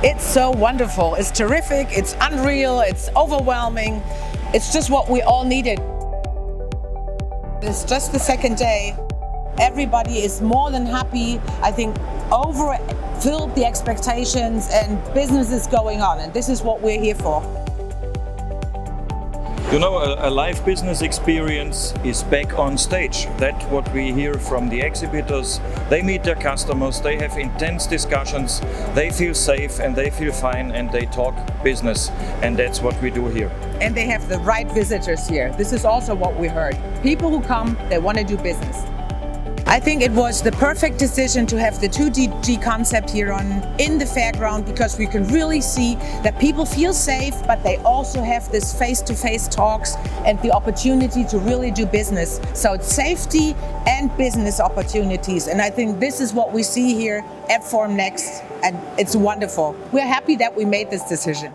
It's so wonderful. It's terrific. It's unreal. It's overwhelming. It's just what we all needed. It's just the second day. Everybody is more than happy. I think overfilled the expectations and business is going on. And this is what we're here for. You know, a live business experience is back on stage. That's what we hear from the exhibitors. They meet their customers, they have intense discussions, they feel safe and they feel fine and they talk business. And that's what we do here. And they have the right visitors here. This is also what we heard. People who come, they want to do business. I think it was the perfect decision to have the 2DG concept here in the fairground, because we can really see that people feel safe, but they also have this face-to-face talks and the opportunity to really do business. So it's safety and business opportunities. And I think this is what we see here at Formnext, and it's wonderful. We're happy that we made this decision.